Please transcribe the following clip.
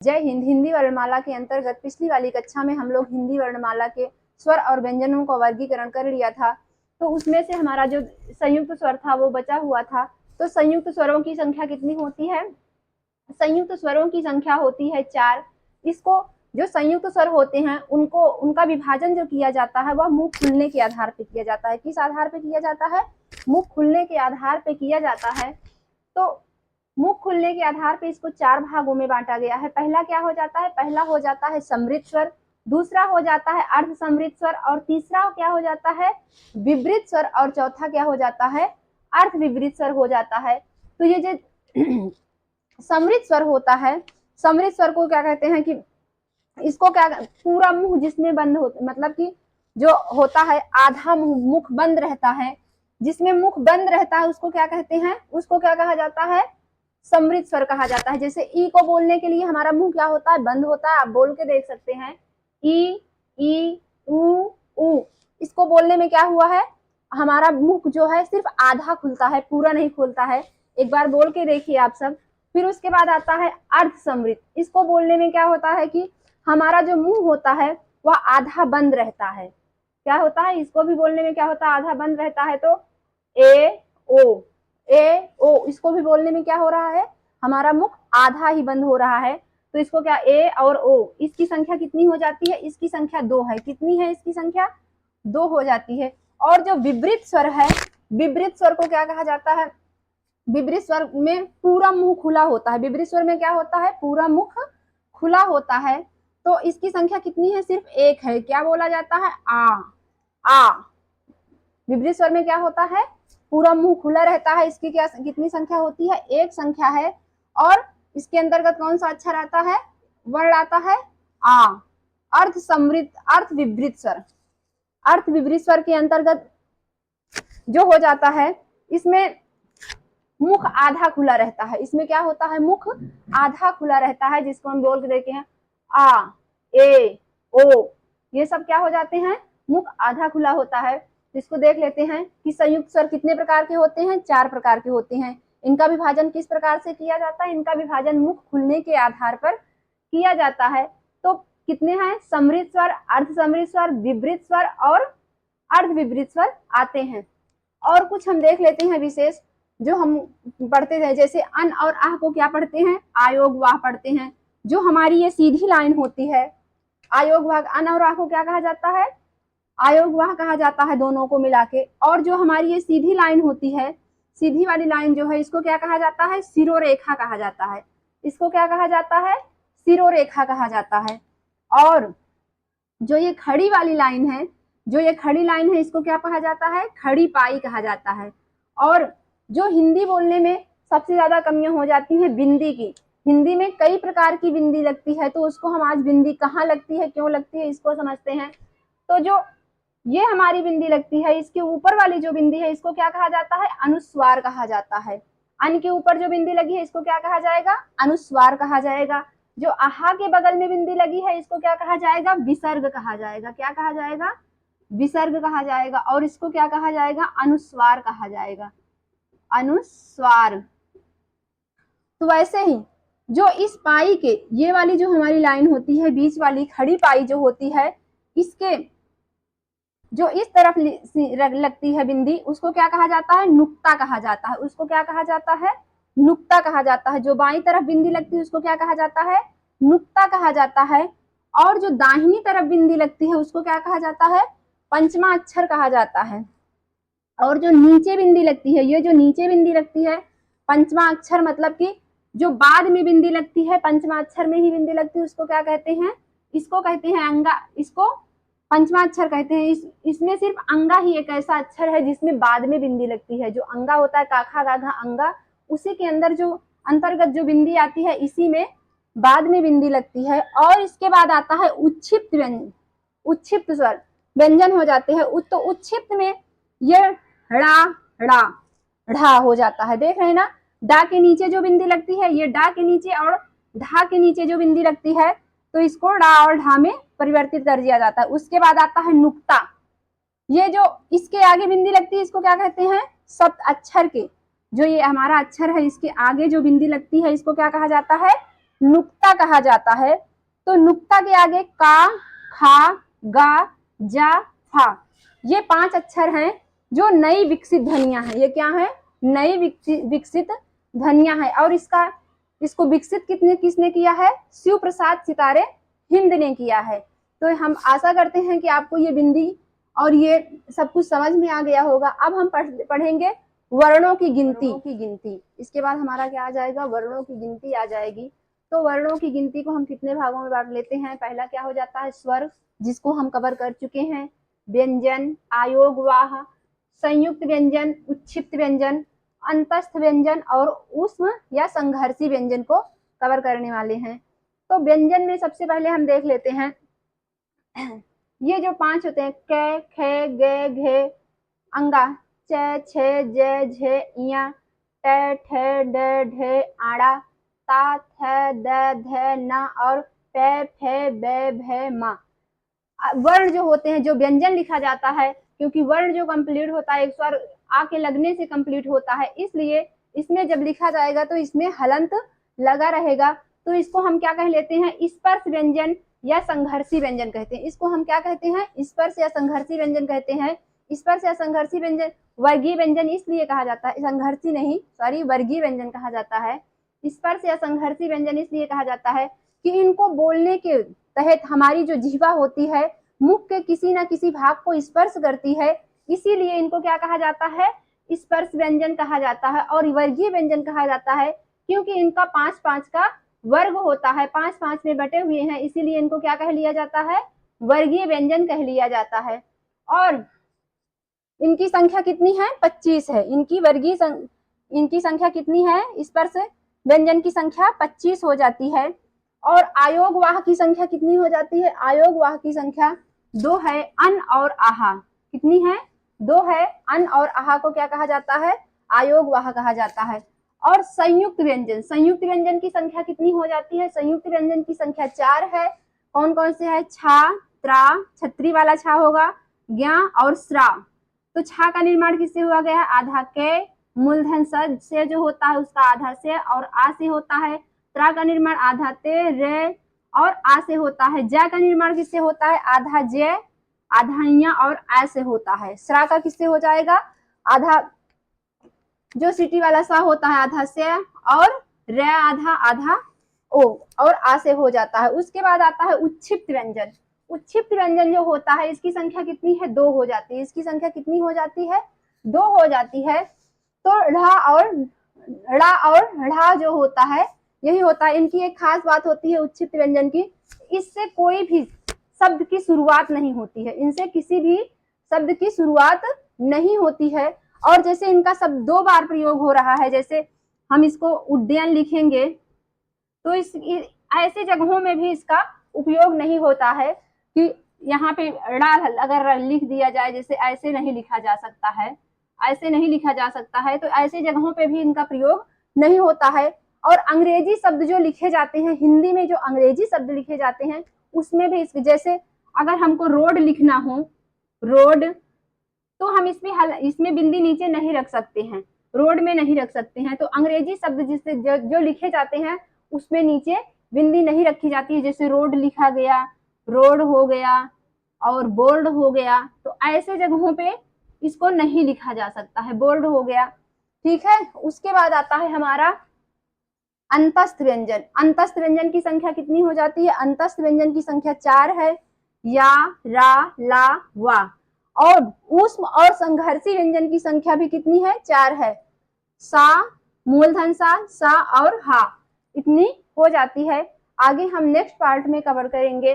जय हिंद। हिंदी वर्णमाला के अंतर्गत पिछली वाली कक्षा में हम लोग हिंदी वर्णमाला के स्वर और व्यंजनों का वर्गीकरण कर लिया था। तो उसमें से हमारा जो संयुक्त स्वर था वो बचा हुआ था। तो संयुक्त स्वरों की संख्या कितनी होती है? संयुक्त स्वरों की संख्या होती है 4। इसको जो संयुक्त स्वर होते हैं उनका विभाजन जो किया जाता है वह मुख खुलने के आधार पर किया जाता है। किस आधार पर किया जाता है? मुख खुलने के आधार पर किया जाता है। तो मुख खुलने के आधार पर इसको 4 भागों में बांटा गया है। पहला क्या हो जाता है? पहला हो जाता है समृद्ध स्वर, दूसरा हो जाता है अर्ध समृद्ध स्वर, और तीसरा क्या हो जाता है? विवृत स्वर, और चौथा क्या हो जाता है? अर्ध विवृत स्वर हो जाता है। तो ये जो समृद्ध स्वर होता है, समृद्ध स्वर को क्या कहते हैं कि इसको क्या पूरा मुंह जिसमें बंद होता, मतलब कि जो होता है आधा मुख बंद रहता है, जिसमें मुख बंद रहता है उसको क्या कहते हैं? उसको क्या कहा जाता है? समृद्ध स्वर कहा जाता है। जैसे ई को बोलने के लिए हमारा मुंह क्या होता है? बंद होता है। आप बोल के देख सकते हैं, ई ऊ। इसको बोलने में क्या हुआ है? हमारा मुख जो है सिर्फ आधा खुलता है, पूरा नहीं खुलता है। एक बार बोल के देखिए आप सब। फिर उसके बाद आता है अर्ध समृद्ध। इसको बोलने में क्या होता है कि हमारा जो मुंह होता है वह आधा बंद रहता है। क्या होता है? इसको भी बोलने में क्या होता है? आधा बंद रहता है। तो ए ओ इसको भी बोलने में क्या हो रहा है? हमारा मुख आधा ही बंद हो रहा है। तो इसको क्या, ए और ओ, इसकी संख्या कितनी हो जाती है? इसकी संख्या 2 है। कितनी है इसकी संख्या? 2 हो जाती है। और जो विवृत स्वर है, विवृत स्वर को क्या कहा जाता है? विवृत स्वर में पूरा मुंह खुला होता है। विवृत स्वर में क्या होता है? पूरा मुख खुला होता है। तो इसकी संख्या कितनी है? सिर्फ 1 है। क्या बोला जाता है? आ। विवृत स्वर में क्या होता है? पूरा मुंह खुला रहता है। इसकी क्या कितनी संख्या होती है? 1 संख्या है। और इसके अंतर्गत कौन सा अक्षर आता है? वर्ण आता है आ। अर्ध समृद्ध, अर्ध विवृत स्वर। अर्ध विवृत स्वर के अंतर्गत जो हो जाता है, इसमें मुख आधा खुला रहता है। इसमें क्या होता है? मुख आधा खुला रहता है, जिसको हम बोल के देखते हैं आ, ए, ओ। ये सब क्या हो जाते हैं? मुख आधा खुला होता है। इसको देख लेते हैं कि संयुक्त स्वर कितने प्रकार के होते हैं? 4 प्रकार के होते हैं। इनका विभाजन किस प्रकार से किया जाता है? इनका विभाजन मुख खुलने के आधार पर किया जाता है। तो कितने हैं? समृद्ध स्वर, अर्ध समृद्ध स्वर, विवृत स्वर और अर्ध विवृत स्वर आते हैं। और कुछ हम देख लेते हैं विशेष जो हम पढ़ते थे। जैसे अन और आह को क्या पढ़ते हैं? आयोग वाह पढ़ते हैं। जो हमारी ये सीधी लाइन होती है, आयोग वाह, अन और आह को क्या कहा जाता है? आयोग वाह कहा जाता है, दोनों को मिला के। और जो हमारी ये सीधी लाइन होती है, सीधी वाली लाइन जो है, इसको क्या कहा जाता है? शिरोरेखा कहा जाता है। इसको क्या कहा जाता है? शिरोरेखा कहा जाता है। और जो ये खड़ी वाली लाइन है, जो ये खड़ी लाइन है, इसको क्या कहा जाता है? खड़ी पाई कहा जाता है। और जो हिंदी बोलने में सबसे ज्यादा कमियां हो जाती हैं बिंदी की। हिंदी में कई प्रकार की बिंदी लगती है, तो उसको हम आज बिंदी कहाँ लगती है, क्यों लगती है, इसको समझते हैं। तो जो ये हमारी बिंदी लगती है, इसके ऊपर वाली जो बिंदी है, इसको क्या कहा जाता है? अनुस्वार कहा जाता है। अन के ऊपर जो बिंदी लगी है, इसको क्या कहा जाएगा? अनुस्वार कहा जाएगा। जो आहा के बगल में बिंदी लगी है, इसको क्या कहा जाएगा? विसर्ग कहा जाएगा। क्या कहा जाएगा? विसर्ग कहा जाएगा। और इसको क्या कहा जाएगा? अनुस्वार कहा जाएगा। अनुस्वार। तो वैसे ही जो इस पाई के, ये वाली जो हमारी लाइन होती है, बीच वाली खड़ी पाई जो होती है, इसके जो इस तरफ लगती है बिंदी, उसको क्या कहा जाता है? नुक्ता कहा जाता है। उसको क्या कहा जाता है? नुक्ता कहा जाता है। जो बाईं तरफ बिंदी लगती है उसको क्या कहा जाता है? नुक्ता कहा जाता है। और जो दाहिनी तरफ बिंदी लगती है उसको क्या कहा जाता है? पंचमा अक्षर कहा जाता है। और जो नीचे बिंदी लगती है, ये जो नीचे बिंदी लगती है, पंचमा अक्षर, मतलब कि जो बाद में बिंदी लगती है, पंचमा अक्षर में ही बिंदी लगती है, उसको क्या कहते हैं? इसको कहते हैं अंगा। इसको पंचमा अक्षर कहते हैं। इसमें सिर्फ अंगा ही एक ऐसा अक्षर है जिसमें बाद में बिंदी लगती है। जो अंगा होता है, काखा गाघा अंगा, उसी के अंदर जो अंतर्गत जो बिंदी आती है, इसी में बाद में बिंदी लगती है। और इसके बाद आता है उच्छिप्त व्यंजन। उच्छिप्त स्वर व्यंजन हो जाते हैं। तो उच्छिप्त में ये ड़ा ड़ा ढा हो जाता है। देख रहे हैं ना? डा के नीचे जो बिंदी लगती है, ये डा के नीचे, और ढा के नीचे जो बिंदी लगती है, तो इसको डा और ढा में परिवर्तित कर दिया जाता है। उसके बाद आता है नुक्ता। ये जो इसके आगे बिंदी लगती है, इसको क्या कहते हैं? सप्त अक्षर के, जो ये हमारा अक्षर है, इसके आगे जो बिंदी लगती है, इसको क्या कहा जाता है? नुक्ता कहा जाता है। तो नुक्ता के आगे का, खा, गा, जा, फा, ये 5 अक्षर हैं जो नई विकसित ध्वनियां हैं। ये क्या है? नई विकसित ध्वनियां हैं। और इसको विकसित किसने किया है? शिव प्रसाद सितारे हिंद ने किया है। तो हम आशा करते हैं कि आपको ये बिंदी और ये सब कुछ समझ में आ गया होगा। अब हम पढ़ेंगे वर्णों की गिनती। इसके बाद हमारा क्या आ जाएगा? वर्णों की गिनती आ जाएगी। तो वर्णों की गिनती को हम कितने भागों में बांट लेते हैं? पहला क्या हो जाता है? स्वर, जिसको हम कवर कर चुके हैं। व्यंजन, आयोगवाह, संयुक्त व्यंजन, उच्छिप्त व्यंजन, अंतस्थ व्यंजन और ऊष्म या संघर्षी व्यंजन को कवर करने वाले हैं। तो व्यंजन में सबसे पहले हम देख लेते हैं ये जो 5 होते हैं, क, ख, ग, घ, अंगा, च, छ, ज, झ, इया, ट, ठ, ड, ढ, आड़ा, ता, थ, द, ध, न और प, फ, ब, भ, म। वर्ण जो होते हैं, जो व्यंजन लिखा जाता है, क्योंकि वर्ण जो कंप्लीट होता है एक स्वर आके लगने से कंप्लीट होता है, इसलिए इसमें जब लिखा जाएगा तो इसमें हलंत लगा रहेगा। तो इसको हम क्या कह लेते हैं? स्पर्श व्यंजन या संघर्षी व्यंजन कहते हैं। इसको हम क्या कहते हैं? स्पर्श या संघर्षी व्यंजन कहते हैं। स्पर्श या संघर्षी व्यंजन, वर्गीय व्यंजन इसलिए कहा जाता है, संघर्षी नहीं, सॉरी, वर्गीय व्यंजन कहा जाता है। स्पर्श या संघर्षी व्यंजन इसलिए कहा जाता है कि इनको बोलने के तहत हमारी जो जिह्वा होती है, मुख के किसी न किसी भाग को स्पर्श करती है, इसीलिए इनको क्या कहा जाता है? स्पर्श व्यंजन कहा जाता है। और वर्गीय व्यंजन कहा जाता है क्योंकि इनका 5-5 का वर्ग होता है, 5-5 में बटे हुए हैं, इसीलिए इनको क्या कह लिया जाता है? वर्गीय व्यंजन कह लिया जाता है। और इनकी संख्या कितनी है? 25 है। इनकी संख्या कितनी है? स्पर्श व्यंजन की संख्या 25 हो जाती है। और आयोगवाह की संख्या कितनी हो जाती है? आयोगवाह की संख्या 2 है। अन और आहा कितनी है? 2 है। अन और आहा को क्या कहा जाता है? आयोगवाह कहा जाता है। और संयुक्त व्यंजन की संख्या कितनी हो जाती है? संयुक्त व्यंजन की संख्या 4 है। कौन कौन से है? छा, त्रा, छतरी वाला छा होगा, ज्ञा और श्रा। तो छा का निर्माण किससे हुआ गया? आधा के, मूलधन स से जो होता है उसका आधा से और आ से होता है। त्रा का निर्माण आधा ते, रे और आ से होता है। जा का निर्माण किससे होता है? आधा जे, आधा इया और आ से होता है। श्रा का किससे हो जाएगा? आधा जो सिटी वाला सा होता है आधा से और रे आधा, आधा ओ और आ से हो जाता है। उसके बाद आता है उच्छिप्त व्यंजन। उच्छिप्त व्यंजन जो होता है इसकी संख्या कितनी है? 2 हो जाती है। इसकी संख्या कितनी हो जाती है? 2 हो जाती है। तो ढ़ा और ढ़ा जो होता है यही होता है। इनकी एक खास बात होती है उच्छिप्त व्यंजन की, इससे कोई भी शब्द की शुरुआत नहीं होती है। इनसे किसी भी शब्द की शुरुआत नहीं होती है। और जैसे इनका शब्द 2 बार प्रयोग हो रहा है, जैसे हम इसको उड्डयन लिखेंगे तो ऐसे जगहों में भी इसका उपयोग नहीं होता है कि यहाँ पे ड़ा अगर लिख दिया जाए, जैसे ऐसे नहीं लिखा जा सकता है, ऐसे नहीं लिखा जा सकता है, तो ऐसे जगहों पे भी इनका प्रयोग नहीं होता है। और अंग्रेजी शब्द जो लिखे जाते हैं, हिंदी में जो अंग्रेजी शब्द लिखे जाते हैं उसमें भी जैसे अगर हमको रोड लिखना हो, रोड, तो हम इसमें बिंदी नीचे नहीं रख सकते हैं, रोड में नहीं रख सकते हैं। तो अंग्रेजी शब्द जिससे जो लिखे जाते हैं उसमें नीचे बिंदी नहीं रखी जाती है। जैसे रोड लिखा गया, रोड हो गया और बोर्ड हो गया, तो ऐसे जगहों पे इसको नहीं लिखा जा सकता है, बोर्ड हो गया, ठीक है। उसके बाद आता है हमारा अंतस्थ व्यंजन। अंतस्थ व्यंजन की संख्या कितनी हो जाती है? अंतस्थ व्यंजन की संख्या 4 है। या, रा, ला, वा। और ऊष्म और संघर्षी व्यंजन की संख्या भी कितनी है? 4 है। सा, मूलधन सा और हा, इतनी हो जाती है। आगे हम नेक्स्ट पार्ट में कवर करेंगे